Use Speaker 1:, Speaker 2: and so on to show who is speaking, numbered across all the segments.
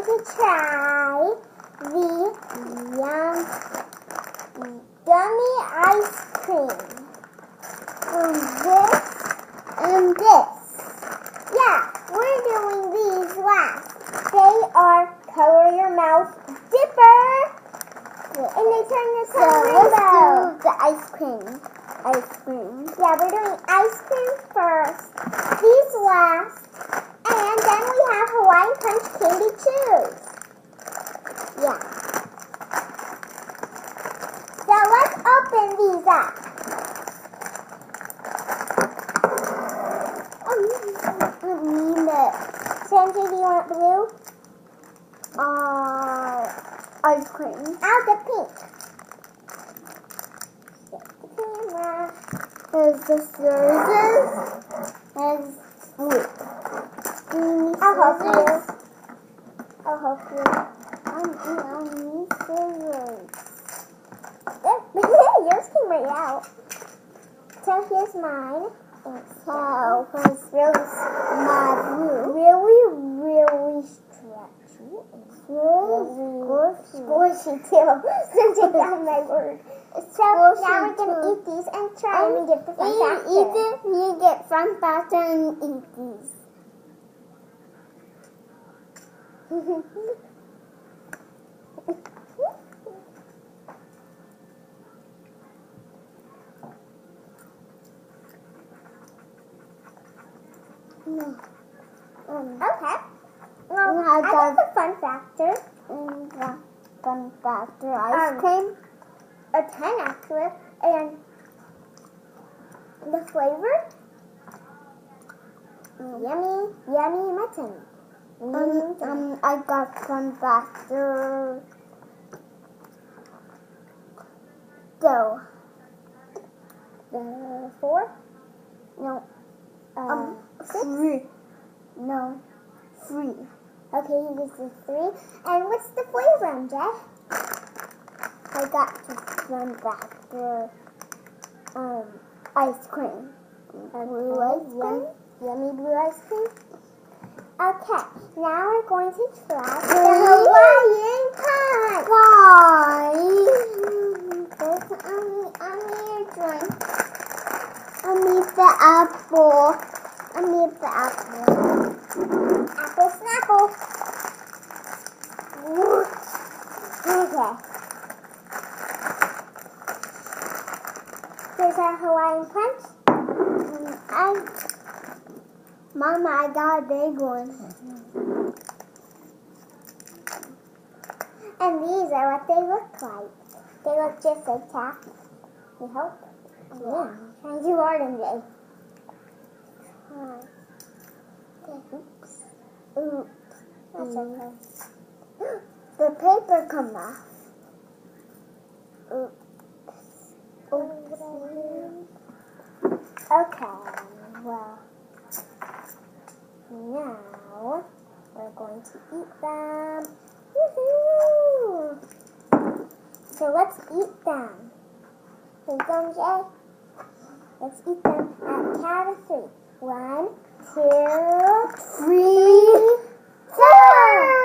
Speaker 1: to try the gummy ice cream. And this. Yeah, we're doing these last. They are color your mouth dipper. And they turn your color rainbow. Let's do the ice cream. Yeah, we're doing ice cream first. These last. And then we have Hawaiian Punch Candy Chews. Yeah. So let's open these up. Sandra, do you want blue? Ice cream. I'll get pink. Get the camera. There's the scissors. There's blue. I'll help you. I'll need scissors. Yours came right out. So here's mine. So it's really stretchy. It's really squishy too. Take down my word. So now we're gonna eat these and try and get the fun factor. You get fun factor and eat these. Okay. Well, I got the fun factor. Fun factor ice cream. A 10 actually. And the flavor? Yummy my tummy. I got fun factor. So, the 4? No. 3. No, 3. Okay, this is 3. And what's the flavor, MJ? I got the fun factor. Ice cream. Blue ice cream. Yummy blue ice cream. Okay, now we're going to try the Hawaiian Punch. Why? I'm here trying. I need the apple. Apple snapple. Okay. Here's our Hawaiian Punch. Mama, I got a big one. And these are what they look like. They look just like taffy. You hope? Yeah. Trying too hard, MJ. Oops. That's okay. The paper come off. Oops. Okay, well, now we're going to eat them. Woohoo! So let's eat them. Here you go, Jay. Let's eat them at the count of 3. 1, 2, 3, 4!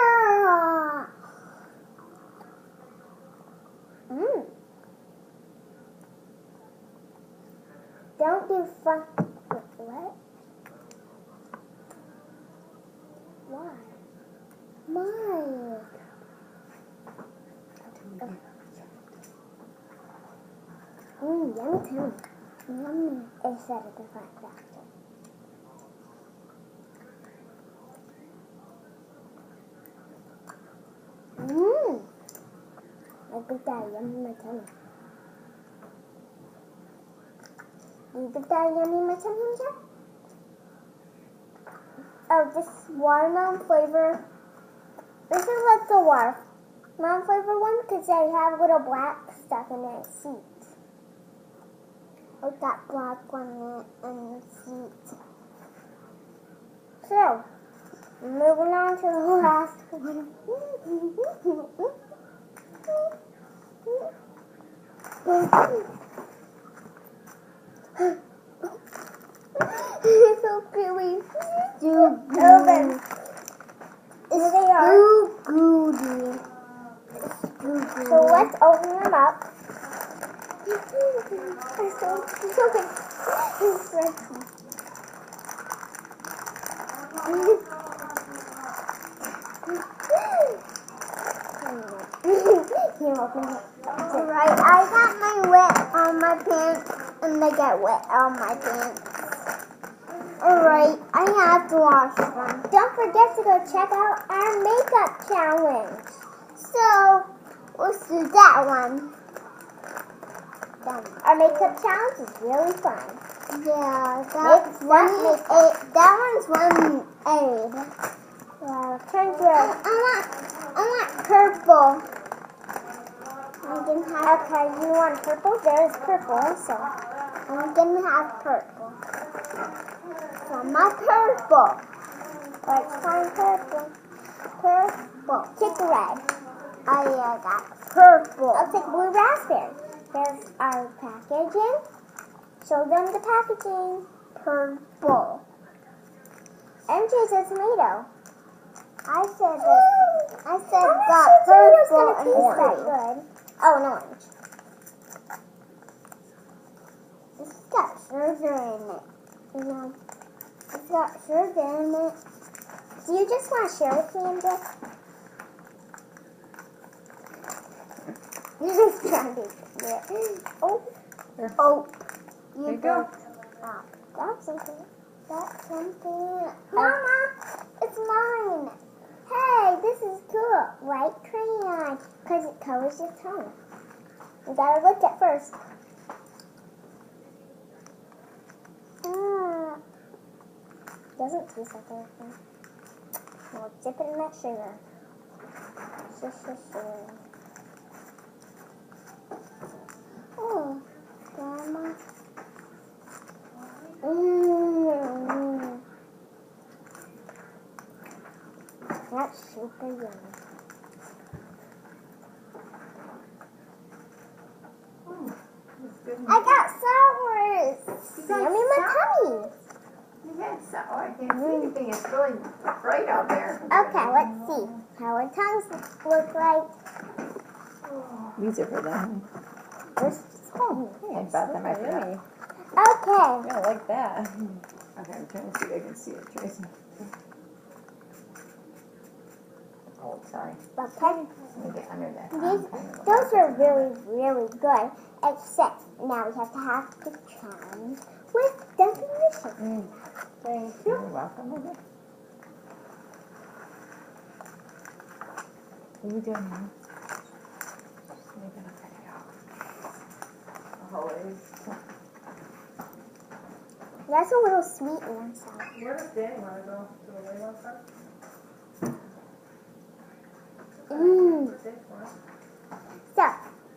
Speaker 1: Don't do fun. What? Why? Mine. Yummy too. Yummy. Instead of the fun factor. I think that yummy my tummy. You think that yummy my tummy, Jeff? Oh, this watermelon flavor. This is like the watermelon flavor one because they have little black stuff in their seeds. Like that black one in the seeds. So, moving on to the last one. It's so gooey. Open. Here they are. Goody. So let's open them up. They're so good. Alright, I got my wet on my pants and they get wet on my pants. Alright, I have to wash them. Don't forget to go check out our makeup challenge. So, let's do that one. Our makeup challenge is really fun. Yeah, that one's 1-8. Well, turn your... I want purple. Okay, you want purple? There's purple, so I'm gonna have purple. So my purple. Let's find purple. Purple. Take red. I got purple. I'll take blue raspberry. There's our packaging. Show them the packaging. Purple. MJ said tomato. I said got purple and good. Oh, an orange. It's got sugar in it. You know, it's got sugar in it. Do you just want to share with me, MJ? Oh. Oh.
Speaker 2: There you go.
Speaker 1: Oh, that's something. That's something. Mama, it's mine. Hey, this is cool. White crayon. Because it covers your tongue. You gotta lick it first. Doesn't taste like anything. We'll dip it in that sugar. Oh, Grandma. That's super yummy. I got sours. Yummy my tummy.
Speaker 2: You had sour. I can't see anything. It's really bright out there.
Speaker 1: Okay, let's see how our tongues look like.
Speaker 3: These are for them.
Speaker 1: Oh,
Speaker 3: I thought that might be yummy.
Speaker 1: okay.
Speaker 3: I like that. Okay, I'm trying to see if I can see it, Tracy. Oh, sorry.
Speaker 1: Okay.
Speaker 3: Let me get under that.
Speaker 1: Those are really, really good. Except now we have to have the challenge with definition.
Speaker 3: Thank you. You're welcome. What are you doing now? Just making a video. Always.
Speaker 1: That's a little sweet inside.
Speaker 2: Where does Danny want to go? To the Lego stuff?
Speaker 1: So,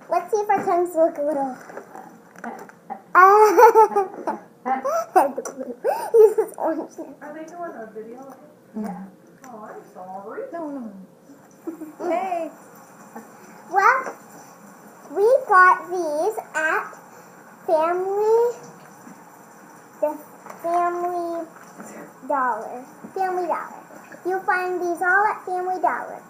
Speaker 1: let's see if our tongues look a little... This is orange.
Speaker 2: Are they doing a video?
Speaker 3: Yeah.
Speaker 2: Oh, I'm sorry.
Speaker 3: No. Hey.
Speaker 1: Well, we got these at Family Dollar. You'll find these all at Family Dollar.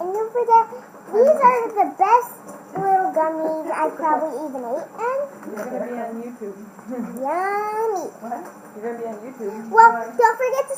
Speaker 1: And don't forget, these are the best little gummies I probably even ate. And
Speaker 3: You're going to be on YouTube.
Speaker 1: yummy.
Speaker 3: What? You're going to be on YouTube.
Speaker 1: Well, don't forget to